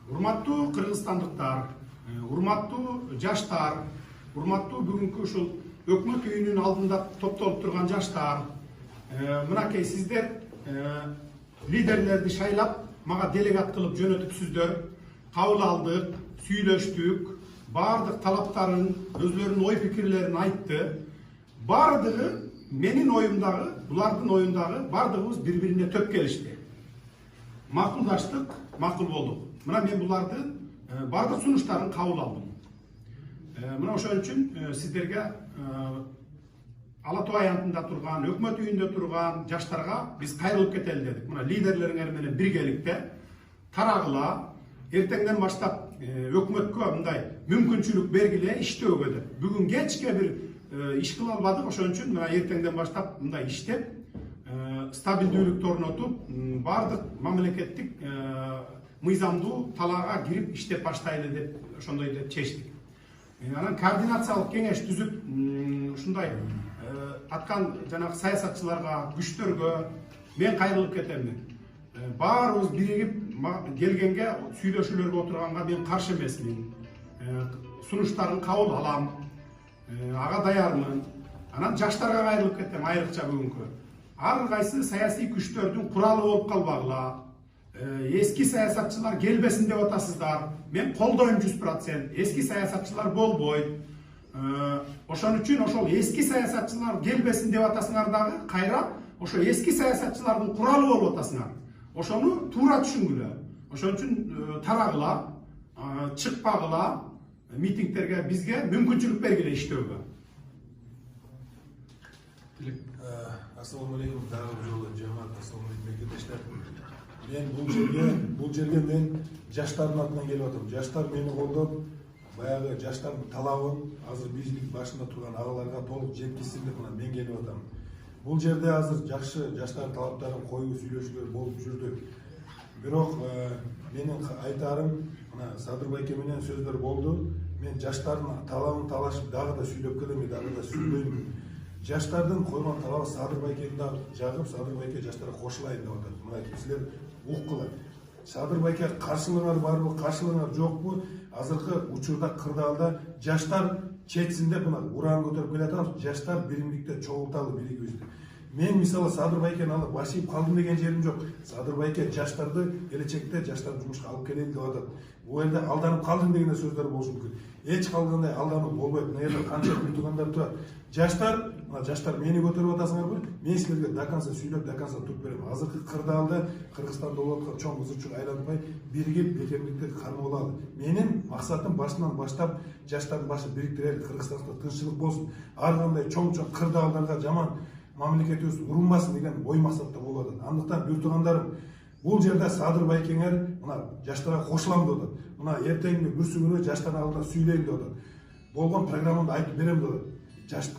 Урматтуу кыргызстандыктар, урматтуу жаштар, урматтуу бүгүнкү ушул өкмөт үйүнүн алдында топтолуп турган жаштар, мынакей сиздер лидерлерди шайлап мага делегат кылып жөнөтүпсүздөр, кабыл алдык, сүйлөштүк, баардык талаптарын, өзлөрүнүн ой пикирлерин айтты. Баардыгы менин оюмдагы, булардын оюндагы баардыгыбыз бири-бирине төп келишти. Макулдаштык, макул болдук. Мына мен булардын баардык сунуштарын кабыл алдым. Мына ошон үчүн сиздерге Ала Тоо аянтында турган, өкмөт үйүндө турган жаштарга биз кайрылып кетели дедик. Мына лидерлериңер менен биргеликте тарагыла, эртеңден баштап өкмөткө мындай мүмкүнчүлүк бергиле иштөөгө деп. Бүгүн кечке бир иш кыла албадык, ошон үчүн мына эртеңден баштап мындай иштеп, стабилдүүлүктү орнотуп, баардык мамлекеттик мыйзамдуу талаага кирип иштеп баштайлы деп ошондой деп чечтик. Анан координациялык кеңеш түзүп, ушундай аткан жанагы саясатчыларга, күчтөргө мен кайрылып кетем. Баарыбыз биригип келгенге, сүйлөшүүлөргө отурганга мен каршы эмесмин. Сунуштарын кабыл алам, ага даярмын. Анан жаштарга кайрылып кетем, айрыкча бүгүнкү. Ар кайсы саясий күчтөрдүн куралы болуп калбагыла. Eski саясатчылар келбесин деп атасыздар. Мен колдойм 100%. Eski саясатчылар болбойт. Ошон үчүн ошол eski саясатчылар келбесин деп атасыңар дагы, кайра ошо eski саясатчылардын куралы болуп атасыңар. Ошону туура түшүнгүлө. Ошон үчүн тарагыла, чыкпагыла, митингтерге бизге мүмкүнчүлүк бергиле иштөөгө. Ассаламу алейкум, дагы жолу жамаат, ассаламу алейкум мекендештер. Мен бул жерге мен жаштардын атынан келип атам. Жаштар мени колдоп, баягы жаштардын талабын азыр биздин башында турган агаларга толук жеткизсин деп мына мен келип атам. Бул жерде азыр жакшы жаштардын талаптарын коюу сүйлөшүүлөр болуп жүрдү. Бирок менин айтарым, мына Садыр байке менен сөздөр болду. Мен жаштардын талабын талашып дагы да сүйлөп келем, дагы да сүйлөйм. Жаштардын койгон талабы Садыр байкени дагы жагып, Садыр байке жаштарга кошулайын деп атат. Мына силер уккула. Садыр байке каршылыгыңар барбы, каршылыгыңар жокпу? Азыркы учурда кырдаалда жаштар четсин деп мына уран көтөрүп келатабыз. Жаштар биримдикте чогулталы биригибизди. Мен мисалы Садыр байкени алып башыйып калдым деген жерим жок. Садыр байке жаштарды келечекте жаштарды жумушка алып келейин деп атат. Бул жерде алданып калдым деген сөздөр болушу мүмкүн. Эч калгандай алданып болбойт. Мына жерде канча митингандар турат. Жаштар, жаштар мени көтөрүп атасыңарбы? Мен силерге до конца сүйлөп, до конца туруп берем. Азыркы кырдаалда Кыргызстанда болуп аткан чоң кызычук айланбай биригип бекемдикти кармап алалы. Менин максатым башынан баштап жаштардын башы бириктирели, Кыргызстанда тынччылык болсун. Ар кандай чоң кырдаалдарга жаман мамлекетибиз урунбасын деген ой максатта болуп атат. Андыктан бир туугандарым, бул жерде Садыр байкеңер мына жаштарга кошулам деп атат. Мына эртеңги бүрсү күнү жаштардын алдында сүйлөйм деп атат. Болгон программамды айтып берем деп атат. Жаш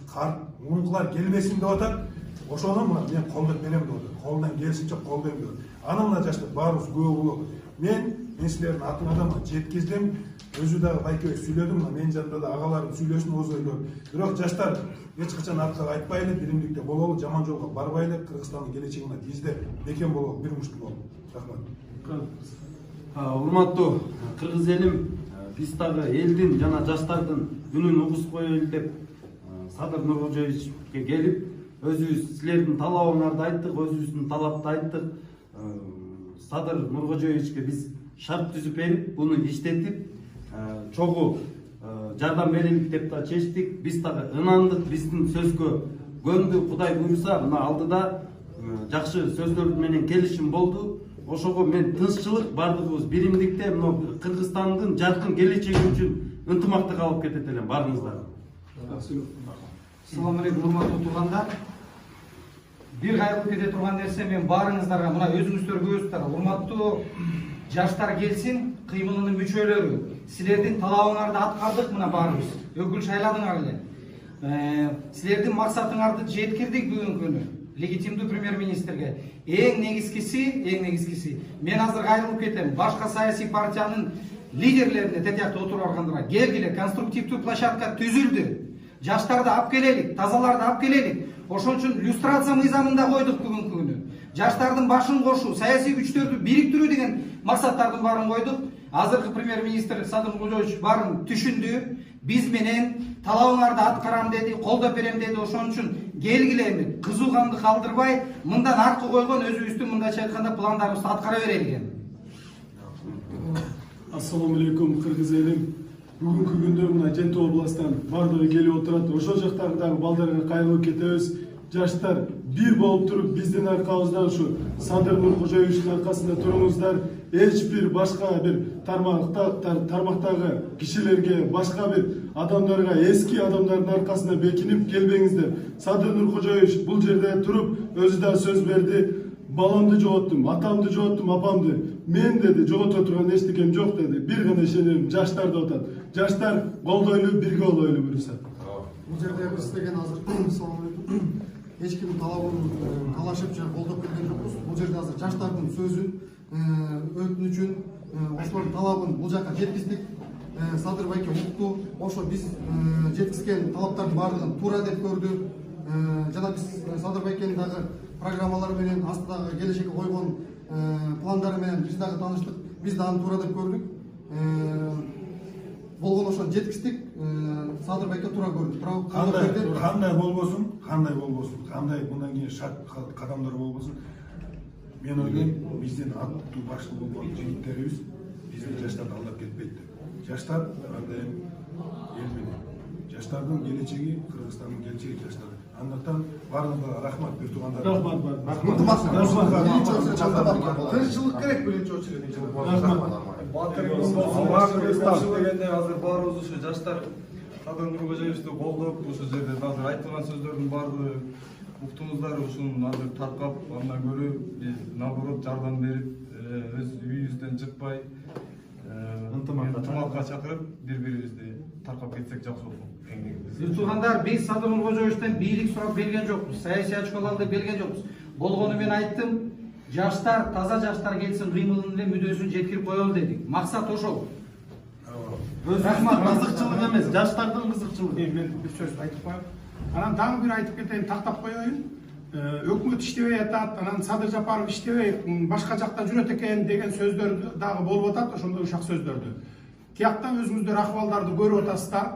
мурункулар келбесин деп атат. Ошону мына мен колдоп берем деп атат. Колунан келишинче колдойм деп атат. Аны мына жаштар баарыбыз күбө болот. Мен силердин атыңардан жеткиздим. Өзү дагы байке сүйлөдүм, мына менин жанымда да агаларым сүйлөшүн озойлор. Бирок жаштар эч качан артка айтпайлы, биримдикте бололу, жаман жолго барбайлы, Кыргызстандын келечегине бизде бекем бололу, бир мушт бололу. Рахмат. Урматтуу кыргыз элим, биз дагы элдин жана жаштардын үнүн угуз коелу деп Садыр Нуркожоевичке келип, өзүбүз силердин талабыңарды айттык, өзүбүздүн талапты айттык. Садыр Нуркожоевичке биз шарт түзүп берип, буну иштетип, чогуу жардам берелик деп да чечтик. Биз дагы ынандык, биздин сөзгө көндү. Кудай буйруса, мына алдыда жакшы сөздөр менен келишим болду. Ошого мен тынччылык, бардыгыбыз биримдикте мына Кыргызстандын жаркын келечеги үчүн ынтымактык алып кетет элем баарыңыздарга. Assalamu alaikum, урматтуу туугандар. Бир кайрылып кете турган нерсе, мен баарыңыздарга мына өзүңүздөр көрүсүздөр, урматтуу жаштар келсин, кыймылынын мүчөлөрү, силердин талабыңарды аткардык мына баарыбыз. Өкүл шайладыңар эле. Силердин максатыңарды жеткирдик бүгүнкү күнү. Легитимдүү премьер-министрге. Эң негизгиси, мен азыр кайрылып кетем. Башка саясий партиянын лидерлерине тетиякта отуруп алгандарға келгиле, конструктивдүү площадка түзүлдү. Жаштарды алып келелик, тазаларды алып келелик. Ошон үчүн люстрация мыйзамында койдук бүгүнкү күнү. Жаштардын башын кошуу, саясий күчтөрдү бириктирүү деген максаттардын баарын койдук. азыркы премьер-министр Садыр Нуркожоевич баарын түшүндү. Биз менен талабыңарды аткарам деди, колдоп берем деди. Ошон үчүн келгиле эми кызуу канды калтырбай, мындан аркы койгон өзүбүздүн мындайча айтканда пландарыбызды аткара берели экен. Assalomu alaykum Qirg'iz elim. Bugungi kunda mına Jenti oblastdan bardыгы kelip oturadi. O'sha жактагы балдарга кайгылып кетебиz. Жаштар bir болуп туруп биздин аркабыздан şu Sadır Nurkojоевичтин аркасында туруңуздар. Эч бир башка бир тармактагы кишилерге, башка бир адамдарга, эски адамдардын аркасына бекинип келбеңиздер. Sadır Nurkojоевич бул жерде туруп өзү да сөз берди. Balamdı joğuttum, atamdı joğuttum, apamdı. Men dedi, joğuta turgan eştikем жоқ dedi. Bir gana şenerim, jaştar da otat. Jaştar goldoylu, birge oloylu bürüsa. Bu жерде biz деген азыр эч ким талабын талашып же колдоп келген жокпуз. Бул жерде азыр жаштардын сөзүн, өтүнүчүн, ошолордун талабын бул жака жеткиздик. Садыр байке укту. Ошо биз жеткизген талаптардын баардыгын туура деп көрдү. Жана биз Садыр байкенин дагы программалары менен астыдагы келечекке койгон пландары менен биз дагы тааныштык. Биз да аны туура деп көрдүк. Болгон ошону жеткиздик. Садыр байке туура көрдү. Кандай болбосун, кандай мындан кийин шарт кадамдар болбосун. Мен ойлойм, биздин аттуу баштуу болгон жигиттерибиз биздин жаштарды алдап кетпейт. Жаштар андайым эл менен. Жаштардын келечеги, Кыргызстандын келечеги жаштар. Андыктан баарыңыздарга рахмат, бир туугандар. Тынччылык керек биринчи очередь. Дегенде азыр баарыбыз ушу жаштар Садыр Нуркожоевичти колдоп, ушул жерде азыр айтылган сөздөрдүн баардыгы уктуңуздар, ушунун азыр таркап, андан көрө биз наоборот жардам берип, өз үйүбүздөн чыкпай, ынтымакка чакырып, бири-бирибизди таркап кетсек жакшы болот. Туугандар, биз Садыр Нуркожоевичтен бийлик сурап келген жокпуз, саясий очколорду берген жокпуз. Болгону мен айттым, жаштар, таза жаштар келсин, кыймылын эле мүдөөсүн жеткирип коелу дедик. Максат ошол. Рахмат, кызыкчылык эмес, жаштардын кызыкчылыгы. Мен bir söz айтып коем. Анан дагы бир айтып кетейин, тактап коеюн. Өкмөт иштебей атат, анан Садыр Жапаров иштебей, башка жакта жүрөт экен деген сөздөр дагы болуп атат, ошондой ушак сөздөрдү. Тиякта өзүңүздөр акыбалдарды көрүп атасыздар.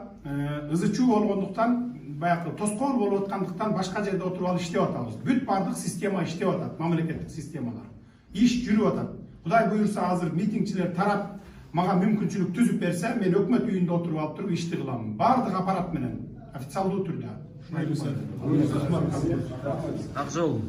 Ызы чуу болгондуктан, баягы тоскоол болуп аткандыктан башка жерде отуруп алып иштеп атабыз. Бүт бардык система иштеп атат, мамлекеттик системалар. Иш жүрүп атат. Кудай буюрса азыр митингчилер тарап мага мүмкүнчүлүк түзүп берсе, мен өкмөт үйүндө отуруп алып туруп ишти кылам. Бардык аппарат менен, официалдуу түрдө. Ак жол.